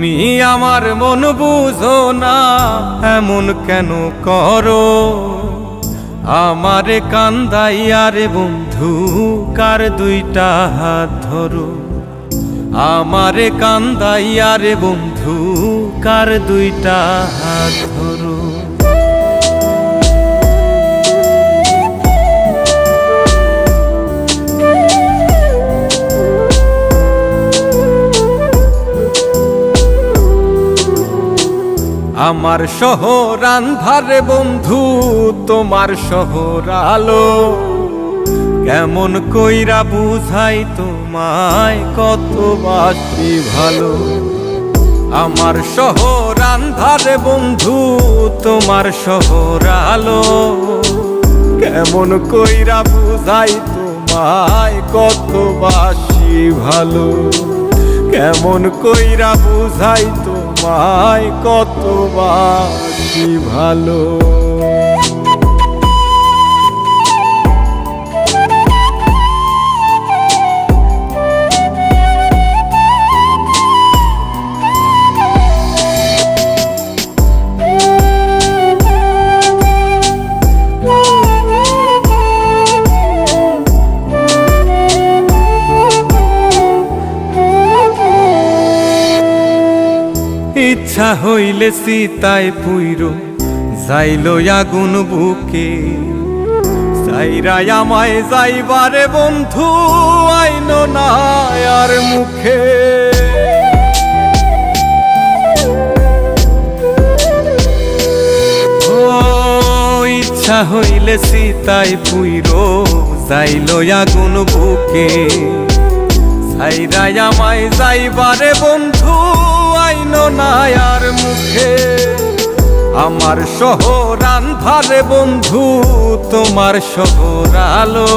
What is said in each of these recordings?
তুমি আমার মন বুঝো না, এমন কেন করো? আমারে কান্দাইয়া রে বন্ধু, কার দুইটা হাত ধরো। আমারে কান্দাইয়া রে বন্ধু, কার দুইটা হাত ধরো। আমার শহর আন্ধারে বন্ধু, তোমার শহর আলো। কেমন কইরা বুঝাই তোমায়, কত বাসি ভালো। আমার শহর আন্ধারে বন্ধু, তোমার শহর আলো। কেমন কইরা বুঝাই তোমায়, কত বাসি ভালো। কেমন কইরা বুঝাই তোমায়, কত বাসি ভালো। ইচ্ছা হইলে সীতায় পুইরো যাইল আগুন বুকে। সাইরাই আমায় যাইবারে বন্ধু, আইন না আর মুখে। ও ইচ্ছা হইলে সীতায় পুইরো যাইল আগুন বুকে। সাইরাই আমায় যাইবারে বন্ধু, আইন না আর মুখে। আমার শহর আন্ধারে বন্ধু, তোমার শহর আলো।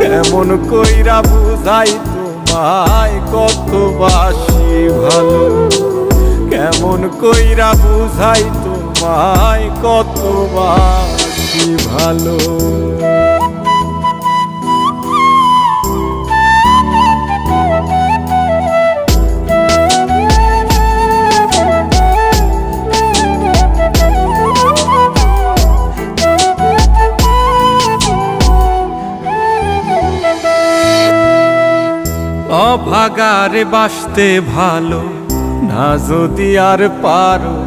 কেমন কইরা বুঝাই তোমায়, কত বাসি ভালো। কেমন কইরা বুঝাই তোমায়, কত বাসি ভালো। অভাগারে বাসতে ভালো না যদি আর পারো।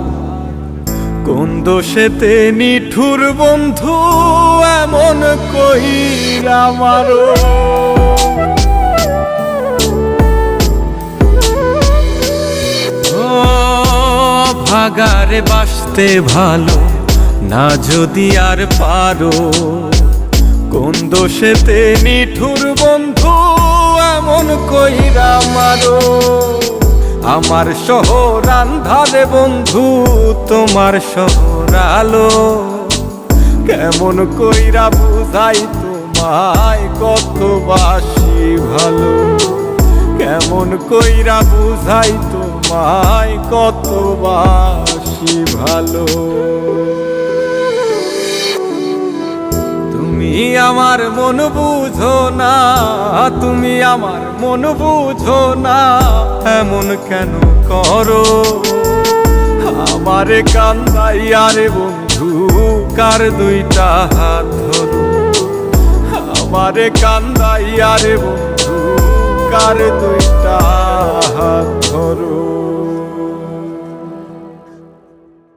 কোন দোষেতে নিঠুর বন্ধু, এমন কইরা মারো। অভাগারে বাসতে ভালো না যদি আর পারো। কোন দোষেতে নিঠুর বন্ধু, এমন কইরা মারো। আমার শহর আন্ধারে বন্ধু, তোমার শহর আলো। কেমন কইরা বুঝাই তোমায়, কত বাসি ভালো। কেমন কইরা বুঝাই তোমায়, কত বাসি ভালো। তুমি আমার মন বুঝো না, তুমি আমার মন বুঝো না, এমন কেন করো? আমারে কান্দাইয়া রে বন্ধু, কার দুইটা হাত ধরো। আমারে কান্দাইয়া রে বন্ধু, কার দুইটা হাত ধরো।